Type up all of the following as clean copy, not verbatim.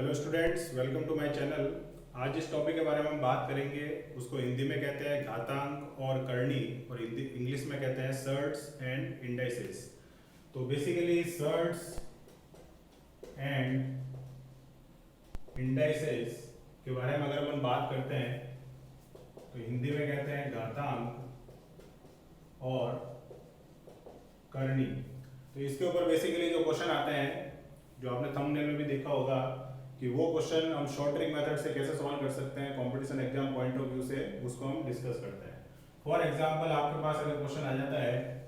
Hello students, welcome to my channel. आज जिस topic के बारे में हम बात करेंगे उसको हिंदी में कहते हैं घातांक और करनी, और हिंदी इंग्लिश में कहते हैं सर्ट्स एंड इंडाइसेस। तो बेसिकली सर्ट्स एंड इंडाइसेस के बारे में अगर अपन बात करते हैं तो हिंदी में कहते हैं घातांक और करनी। तो इसके ऊपर बेसिकली जो क्वेश्चन आते हैं, जो आपने थंबनेल में भी देखा होगा कि वो क्वेश्चन हम शॉर्ट ट्रिक मेथड से कैसे सॉल्व कर सकते हैं competition exam point of view से, उसको हम डिस्कस करते हैं। फॉर एग्जांपल आपके पास अगर क्वेश्चन आ जाता है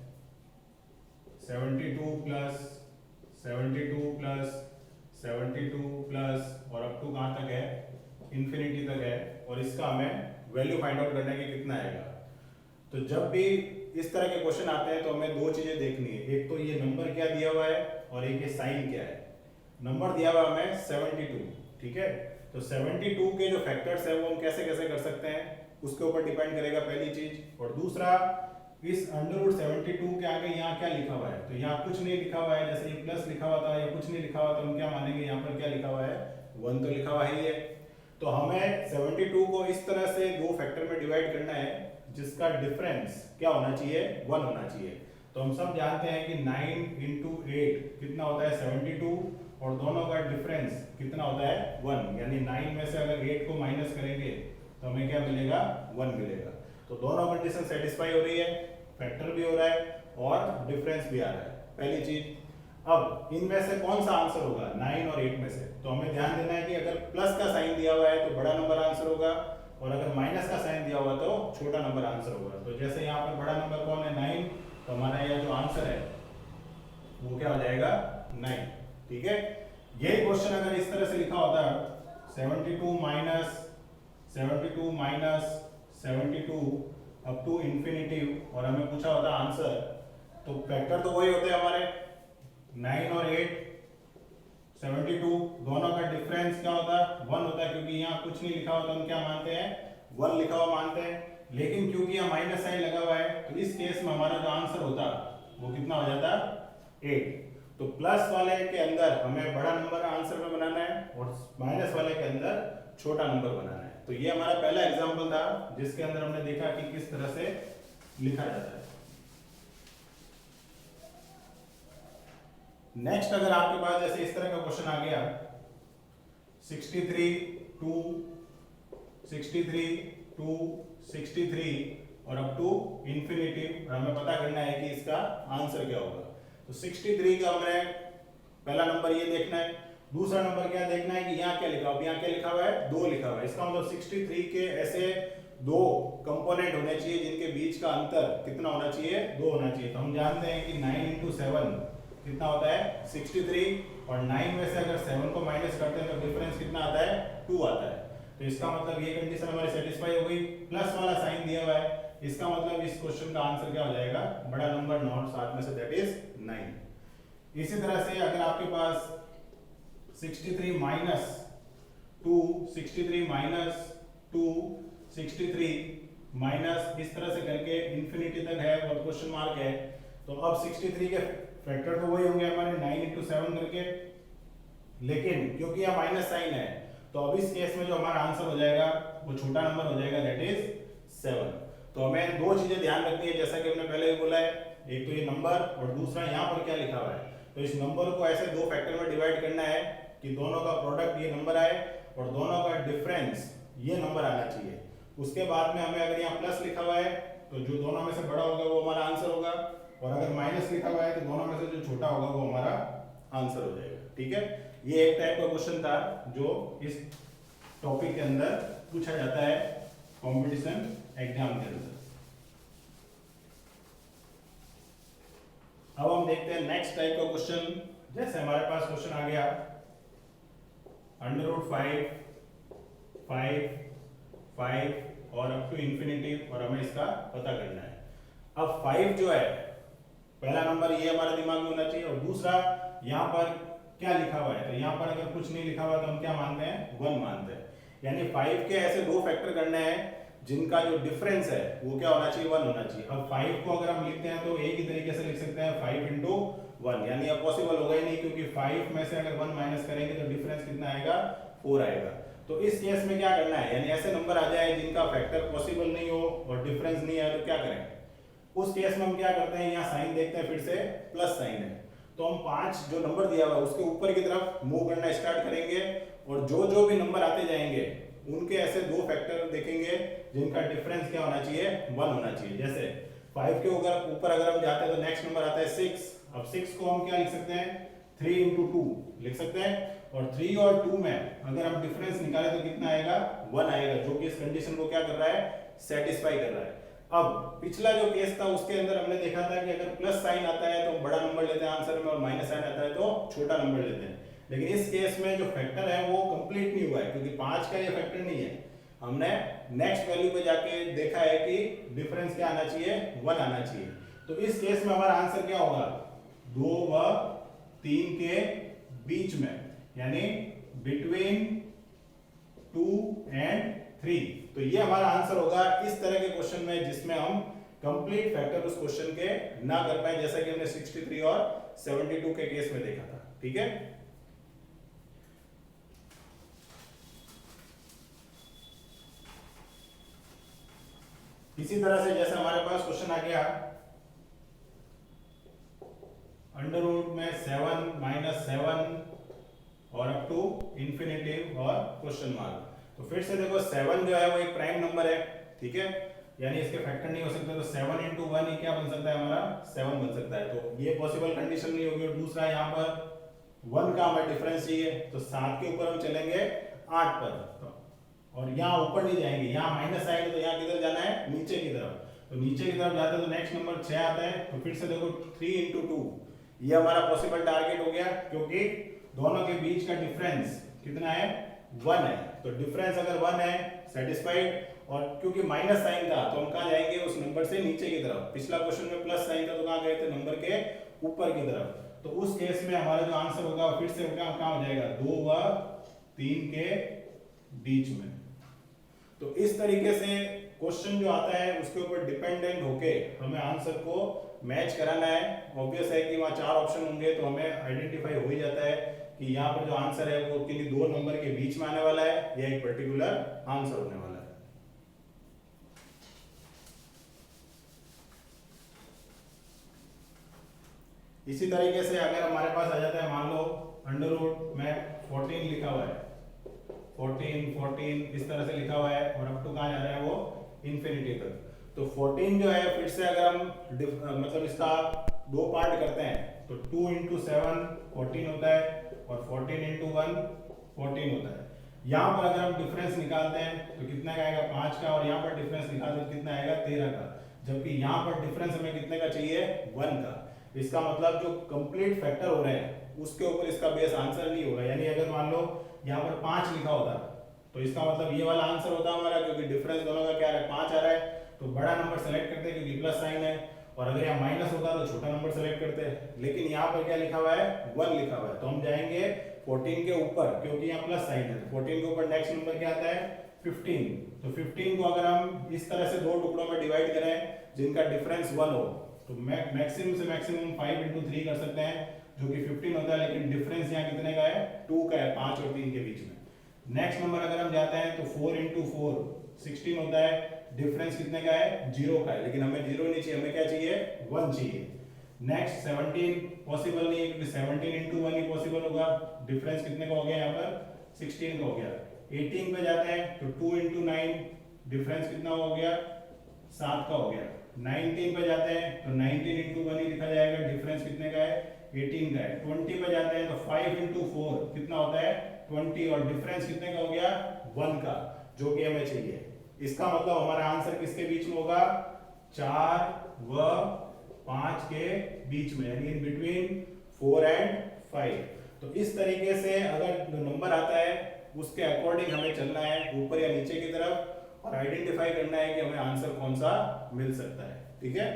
72 प्लस 72 प्लस 72 प्लस और अप टू कहाँ तक है, इन्फिनिटी तक है, और इसका हमें वैल्यू फाइंड आउट करना है कि कितना आएगा। तो जब भी इस तरह के क्वेश्चन आते हैं तो हमें दो चीजें देखनी है, एक तो ये नंबर क्या दिया हुआ है और एक ये साइन क्या है। नंबर दिया हुआ हमें 72, ठीक है। तो 72 के जो फैक्टर्स है वो हम कैसे कैसे कर सकते हैं उसके ऊपर डिपेंड करेगा पहली चीज। और दूसरा, इस √72 के आगे यहाँ क्या लिखा हुआ है, तो यहाँ कुछ नहीं लिखा हुआ है, जैसे ये प्लस लिखा हुआ था या कुछ नहीं लिखा हुआ था, हम क्या मानेंगे यहाँ पर क्या लिखा हुआ है, 1 तो लिखा हुआ ही है। तो हमें 72 को इस तरह से दो फैक्टर में डिवाइड करना है जिसका डिफरेंस क्या होना चाहिए, 1 होना चाहिए। तो हम सब जानते हैं कि 9 × 8 कितना होता है 72, और दोनों का डिफरेंस कितना होता है 1, यानी 9 में से अगर 8 को माइनस करेंगे तो हमें क्या मिलेगा, 1 मिलेगा। तो दोनों कंडीशन सेटिस्फाई हो रही है, फैक्टर भी हो रहा है और डिफरेंस भी आ रहा है, पहली चीज। अब इनमें से कौन सा आंसर होगा 9 और 8 में से, तो हमें ध्यान देना है कि अगर प्लस का साइन दिया हुआ है तो बड़ा नंबर आंसर होगा, और अगर माइनस का साइन दिया हुआ तो छोटा नंबर आंसर होगा। तो जैसे यहाँ पर बड़ा नंबर कौन है, 9, तो हमारा यह जो आंसर है वो क्या हो जाएगा, 9, ठीक है। यही क्वेश्चन अगर इस तरह से लिखा होता है 72 माइनस 72 अप टू इन्फिनिटी, और हमें पूछा होता आंसर, तो फैक्टर तो वही होते हैं हमारे 9 और 8, 72, दोनों का डिफरेंस क्या होता है, 1 होता है, क्योंकि यहाँ कुछ नहीं लिखा होता, हम क्या मानते हैं, 1 लिखा हुआ मानते हैं। लेकिन क्योंकि यहाँ माइनस साइन लगा हुआ है तो इस केस में हमारा जो आंसर होता वो कितना हो जाता, 8। तो प्लस वाले के अंदर हमें बड़ा नंबर आंसर में बनाना है और माइनस वाले के अंदर छोटा नंबर बनाना है। तो ये हमारा पहला एग्जांपल था जिसके अंदर हमने देखा कि किस तरह से लिखा जाता है। नेक्स्ट, अगर आपके पास जैसे इस तरह का क्वेश्चन आ गया 63 टू 63 और अप टू इन्फिनिटी, हमें पता करना है कि इसका आंसर क्या होगा। तो 63 का हमें पहला नंबर ये देखना है, दूसरा नंबर क्या देखना है कि यहाँ क्या लिखा हुआ है, यहाँ क्या लिखा हुआ है, 2 लिखा हुआ है। इसका मतलब 63 के ऐसे दो कंपोनेंट होने चाहिए जिनके बीच का अंतर कितना होना चाहिए, 2 होना चाहिए। तो हम जानते हैं कि 9 × 7 कितना होता है 63, और 9 में से अगर 7 को माइनस करते हैं तो डिफरेंस कितना आता है, 2 आता है। तो इसका मतलब ये कंडीशन हमारी सेटिस्फाई हो गई। प्लस वाला साइन दिया हुआ है, इसका मतलब इस क्वेश्चन का आंसर क्या हो जाएगा, बड़ा नंबर नॉट 7 में से, दैट इज 9। इसी तरह से अगर आपके पास 63 माइनस 2 63 माइनस इस तरह से करके इन्फिनिटी तक है और क्वेश्चन मार्क है, तो अब 63 के फैक्टर तो वही होंगे हमारे 9 × 7 करके, लेकिन क्योंकि यहाँ माइनस साइन है तो अब इस केस में जो हमारा आंसर हो जाएगा वो छोटा नंबर हो जाएगा, दैट इज 7। तो हमें दो चीजें ध्यान रखनी है, जैसा कि हमने पहले भी बोला है, एक तो ये नंबर और दूसरा यहाँ पर क्या लिखा हुआ है। तो इस नंबर को ऐसे दो फैक्टर में डिवाइड करना है कि दोनों का प्रोडक्ट ये नंबर आए और दोनों का डिफरेंस ये नंबर आना चाहिए। उसके बाद में हमें अगर यहाँ प्लस लिखा हुआ है तो जो दोनों में से बड़ा होगा वो हमारा आंसर होगा, और अगर माइनस लिखा हुआ है तो दोनों में से जो छोटा होगा वो हमारा आंसर हो जाएगा, ठीक है। ये एक टाइप का क्वेश्चन था जो इस टॉपिक के अंदर पूछा जाता है कंपटीशन एग्जाम के अंदर। अब हम देखते हैं नेक्स्ट टाइप का क्वेश्चन। जैसे हमारे पास क्वेश्चन आ गया √5 और अप टू इन्फिनिटी, और हमें इसका पता करना है। अब 5 जो है, पहला नंबर ये हमारे दिमाग में होना चाहिए, और दूसरा यहाँ पर क्या लिखा हुआ है, तो यहाँ पर अगर कुछ नहीं लिखा हुआ तो हम क्या मानते हैं, 1 मानते हैं। यानी 5 के ऐसे दो फैक्टर करने हैं जिनका जो डिफरेंस है वो क्या होना चाहिए, 1 होना चाहिए। अब 5 को अगर हम लिखते हैं तो एक ही तरीके से लिख सकते हैं 5 × 1, यानी अब पॉसिबल होगा ही नहीं, क्योंकि 5 में से अगर 1 माइनस करेंगे तो डिफरेंस कितना आएगा 4 आएगा। तो इस केस में क्या करना है, यानी ऐसे नंबर आ जाए जिनका फैक्टर पॉसिबल नहीं हो और डिफरेंस नहीं है तो क्या करें, उस केस में हम क्या करते हैं, यहाँ साइन देखते हैं, फिर से प्लस साइन है, तो हम 5 जो नंबर दिया हुआ है उसके ऊपर की तरफ मूव करना स्टार्ट करेंगे और जो जो भी नंबर आते जाएंगे उनके ऐसे दो फैक्टर देखेंगे जिनका डिफरेंस क्या होना चाहिए, 1 होना चाहिए। जैसे 5 के ऊपर अगर हम जाते हैं तो नेक्स्ट नंबर आता है 6। अब 6 को हम क्या लिख सकते हैं, 3 into 2 लिख सकते हैं, और 3 और 2 में अगर हम डिफरेंस निकालें तो कितना आएगा, 1 आएगा, जो कि इस कंडीशन को क्या कर रहा है, सेटिस्फाई कर रहा है। अब पिछला जो केस था उसके अंदर हमने देखा था कि अगर प्लस साइन आता है तो बड़ा नंबर लेते हैं आंसर में और माइनस साइन आता है तो छोटा नंबर लेते हैं, लेकिन इस केस में जो फैक्टर है वो कंप्लीट नहीं हुआ है क्योंकि 5 का ये फैक्टर नहीं है। हमने नेक्स्ट वैल्यू पे जाके देखा है कि डिफरेंस क्या आना चाहिए, 1 आना चाहिए। तो इस केस में हमारा आंसर क्या होगा, 2 व 3 के बीच में, यानी बिटवीन 2 एंड 3। तो ये हमारा आंसर होगा इस तरह के क्वेश्चन में जिसमें हम कंप्लीट फैक्टर उस क्वेश्चन के ना कर पाए, जैसा कि हमने 63 और 72 के केस में देखा था। ठीक है, इसी तरह से जैसे हमारे पास क्वेश्चन आ गया अंडर रूट में 7 - 7 और अप टू इंफिनिटी और क्वेश्चन मार्क। तो फिर से देखो 7 जो है वो एक प्राइम नंबर है, ठीक है, यानी इसके फैक्टर नहीं हो सकते, तो 7 into 1 ही क्या बन सकता है, हमारा 7 बन सकता है। तो ये पॉसिबल कंडीशन नहीं होगी। और दूसरा यहाँ पर 1 का हमें डिफरेंस चाहिए, तो 7 के ऊपर हम चलेंगे 8 पर, और यहाँ ऊपर नहीं जाएंगे, यहाँ माइनस आएगा तो यहाँ किधर जाना है, नीचे की तरफ। तो नीचे की तरफ जाते हैं तो नेक्स्ट नंबर 6 आता है। तो फिर से देखो 3 into 2 ये हमारा पॉसिबल टारगेट हो गया, क्योंकि दोनों के बीच का डिफरेंस कितना है, 1 है। तो डिफरेंस अगर 1 है, सेटिस्फाइड, और क्योंकि माइनस साइन था तो हम कहाँ जाएंगे, उस नंबर से नीचे की तरफ। पिछला क्वेश्चन में प्लस साइन था तो कहाँ गए थे, नंबर के ऊपर की तरफ। तो उस केस में हमारा जो आंसर होगा फिर से कहाँ हो जाएगा, 2 व 3 के बीच में। तो इस तरीके से क्वेश्चन जो आता है उसके ऊपर डिपेंडेंट होके हमें आंसर को मैच कराना है। ऑब्वियस है कि वहाँ 4 ऑप्शन होंगे तो हमें आइडेंटिफाई हो ही जाता है कि यहाँ पर जो आंसर है वो किन्हीं 2 नंबर के बीच में आने वाला है या एक पर्टिकुलर आंसर होने वाला है। इसी तरीके से अगर हमारे पास आ जाता है, मान लो अंडर रूट में 14 लिखा हुआ है, 14 इस तरह से लिखा हुआ है और अप टू कहाँ जा रहा है, वो इन्फिनिटी तक। तो 14 जो है फिर से अगर हम मतलब इसका 2 पार्ट करते हैं तो 2 into 7 14 होता है और 14 into 1 14 होता है। यहाँ पर अगर हम डिफरेंस निकालते हैं तो कितना का आएगा, 5 का, और यहाँ पर डिफरेंस निकालते हैं तो कितना आएगा, 13 का, जबकि यहाँ पर डिफरेंस हमें कितने का चाहिए, 1 का। इसका मतलब जो कंप्लीट फैक्टर हो रहे हैं उसके ऊपर इसका बेस आंसर नहीं होगा। यानी अगर मान लो यहाँ पर 5 लिखा होता तो इसका मतलब ये वाला आंसर होता हमारा, क्योंकि डिफरेंस दोनों का क्या आ रहा है, 5 आ रहा है, तो बड़ा नंबर सेलेक्ट करते हैं क्योंकि प्लस साइन है, और अगर यहाँ माइनस होता तो छोटा नंबर सेलेक्ट करते हैं। लेकिन यहाँ पर क्या लिखा हुआ है, 1 लिखा हुआ है, तो हम जाएंगे 14 के ऊपर क्योंकि यहाँ प्लस साइन है। 14 के ऊपर नेक्स्ट नंबर क्या आता है, 15। तो 15 को अगर हम इस तरह से 2 टुकड़ों में डिवाइड करें जिनका डिफरेंस 1 हो तो मैक्सिमम से मैक्सिमम 5 into 3 कर सकते हैं, जो कि 15 होता है, लेकिन डिफरेंस यहाँ कितने का है, 2 का है, 5 और 3 के बीच में। नेक्स्ट नंबर अगर हम जाते हैं तो 4 into 4 16 होता है, डिफरेंस कितने का है, 0 का है, लेकिन हमें 0 नहीं चाहिए, हमें क्या चाहिए, 1 चाहिए। नेक्स्ट 17 पॉसिबल नहीं है क्योंकि 17 into 1 ही पॉसिबल होगा, डिफरेंस कितने का हो गया, यहाँ पर 16 का हो गया। 18 पे जाते हैं तो 2 into 9 डिफरेंस कितना हो गया, 7 का हो गया। 19 पे जाते हैं तो 19 into 1 ही लिखा जाएगा, डिफरेंस कितने का है, 18 का है। 20 पे जाते हैं तो 5 into 4 कितना होता है, 20, और डिफरेंस कितने का हो गया, 1 का, जो कि हमें चाहिए। इसका मतलब हमारा आंसर किसके बीच में होगा, 4 व 5 के बीच में, यानी इन बिटवीन 4 and 5। तो इस तरीके से अगर जो नंबर आता है उसके अकॉर्डिंग हमें चलना है ऊपर या नीचे की तरफ, और आइडेंटिफाई करना है कि हमें आंसर कौन सा मिल सकता है। ठीक है,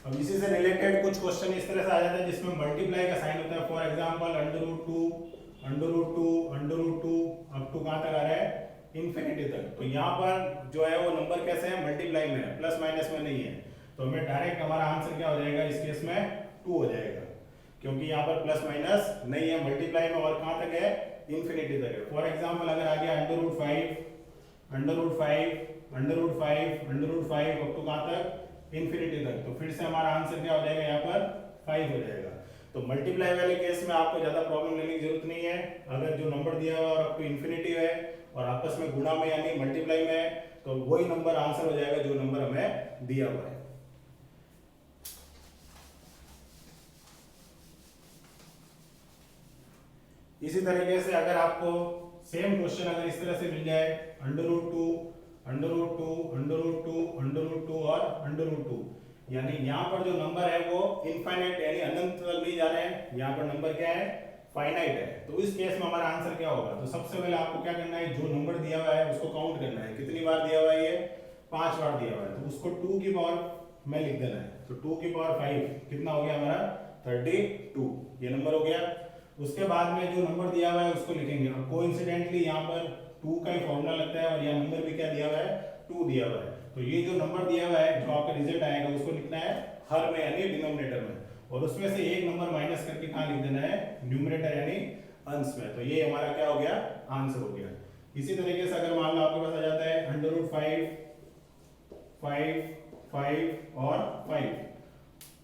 अब इसी से रिलेटेड कुछ क्वेश्चन इस तरह से आ जाता है जिसमें मल्टीप्लाई का साइन होता है। For example under root 2 up to कहां तक आ रहा है, इंफिनिटी तक। तो यहाँ पर जो है वो नंबर कैसे है, मल्टीप्लाई में है, प्लस माइनस में नहीं है। तो हमें डायरेक्ट हमारा आंसर क्या हो जाएगा इस केस में, 2 हो जाएगा, क्योंकि यहाँ पर प्लस माइनस नहीं है, मल्टीप्लाई में, और कहाँ तक है, इंफिनिटी तक है। फॉर एग्जाम्पल अगर आ गया √5 अप टू कहाँ तक, इंफिनिटी तक, तो फिर से हमारा आंसर क्या हो जाएगा यहाँ पर 5 हो जाएगा। तो मल्टीप्लाई वाले केस में आपको ज्यादा प्रॉब्लम लेने की जरूरत नहीं है। अगर जो नंबर दिया हुआ और अप टू इंफिनिटी है और आपस में गुणा में यानी मल्टीप्लाई में है, तो वही नंबर आंसर हो जाएगा जो नंबर हमें दिया हुआ है। इसी तरीके से अगर आपको सेम क्वेश्चन अगर इस तरह से मिल जाए, √2 और √2, यानी यहाँ पर जो नंबर है वो इनफाइनाइट यानी अनंत तक नहीं जा रहे हैं, यहाँ पर नंबर क्या है, फाइनाइट है। तो इस केस में हमारा आंसर क्या होगा, तो सबसे पहले आपको क्या करना है, जो नंबर दिया हुआ है उसको काउंट करना है। कितनी बार दिया हुआ है, ये 5 बार दिया हुआ है, तो उसको 2 की पावर में लिख देना है। तो 2 की पावर 5 कितना हो गया हमारा, 32, ये नंबर हो गया। उसके बाद में जो नंबर दिया हुआ है उसको लिखेंगे, और कोइंसिडेंटली यहाँ पर 2 का ही फॉर्मूला लगता है, और यह नंबर भी क्या दिया हुआ है, 2 दिया हुआ है। तो ये जो नंबर दिया हुआ है, जो आपका रिजल्ट आएगा उसको लिखना है हर में यानी डिनोमिनेटर में, और उसमें से एक नंबर माइनस करके कहाँ लिख देना है, न्यूमरेटर यानी अंश में। तो ये हमारा क्या हो गया, आंसर हो गया। इसी तरीके से अगर मान लो आपके पास आ जाता है √5, 5 और 5,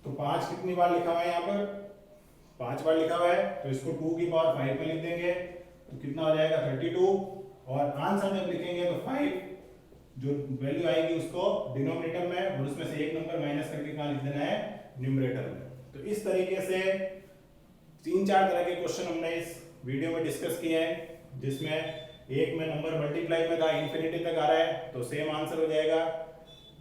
तो 5 कितनी बार लिखा हुआ है, यहाँ पर 5 बार लिखा हुआ है, तो इसको 2 की पावर 5 में लिख देंगे, तो कितना हो जाएगा 32, और आंसर जब लिखेंगे तो 5 जो वैल्यू आएगी उसको डिनोमिनेटर में, और उसमें से एक नंबर माइनस करके कहाँ लिख देना है, न्यूमरेटर में। तो इस तरीके से 3-4 तरह के क्वेश्चन हमने इस वीडियो में डिस्कस किए हैं, जिसमें एक में नंबर मल्टीप्लाई में था, इंफिनिटी तक आ रहा है, तो सेम आंसर हो जाएगा।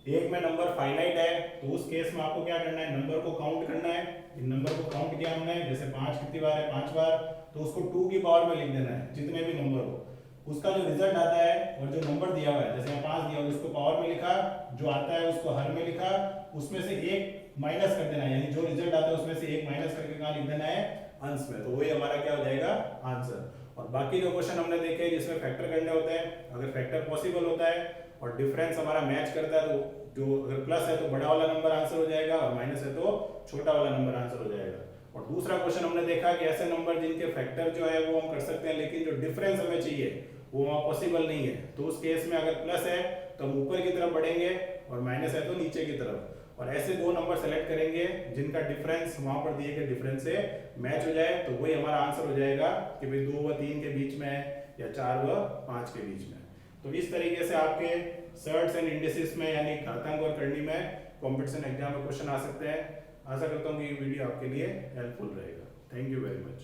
एक में नंबर फाइनाइट है, तो उस केस में आपको क्या करना है, नंबर को काउंट करना है। इन नंबर को काउंट किया हमने, जैसे 5 कितनी बार है, 5 बार, तो उसको 2 की पावर में लिख देना है, जितने भी नंबर हो। उसका जो रिजल्ट आता है और जो नंबर दिया हुआ है, जैसे 5 दिया हुआ है उसको पावर में लिखा, जो आता है उसको हर में लिखा, उसमें से एक माइनस कर देना है, यानी जो रिजल्ट आता है उसमें से एक माइनस करके कहाँ लिख देना है, अंश में। तो वही हमारा क्या हो जाएगा, आंसर। और बाकी जो क्वेश्चन हमने देखे जिसमें फैक्टर करने होते हैं, अगर फैक्टर पॉसिबल होता है और डिफरेंस हमारा मैच करता है, तो जो अगर प्लस है तो बड़ा वाला नंबर आंसर हो जाएगा, और माइनस है तो छोटा वाला नंबर आंसर हो जाएगा। और दूसरा क्वेश्चन हमने देखा कि ऐसे नंबर जिनके फैक्टर जो है वो हम कर सकते हैं, लेकिन जो डिफरेंस हमें चाहिए वो वहाँ पॉसिबल नहीं है। तो उस केस में अगर प्लस है तो हम ऊपर की तरफ बढ़ेंगे, और माइनस है तो नीचे की तरफ, और ऐसे 2 नंबर सेलेक्ट करेंगे जिनका डिफरेंस वहां पर दिए गए डिफरेंस से मैच हो जाए, तो वही हमारा आंसर हो जाएगा कि भाई 2 व 3 के बीच में है या 4 व 5 के बीच में। तो इस तरीके से आपके सर्ट्स एंड इंडिसेस में यानी घातांक और करनी में कॉम्पिटिशन एग्जाम में क्वेश्चन आ सकते हैं। आशा करता हूँ कि ये वीडियो आपके लिए हेल्पफुल रहेगा। Thank you very much.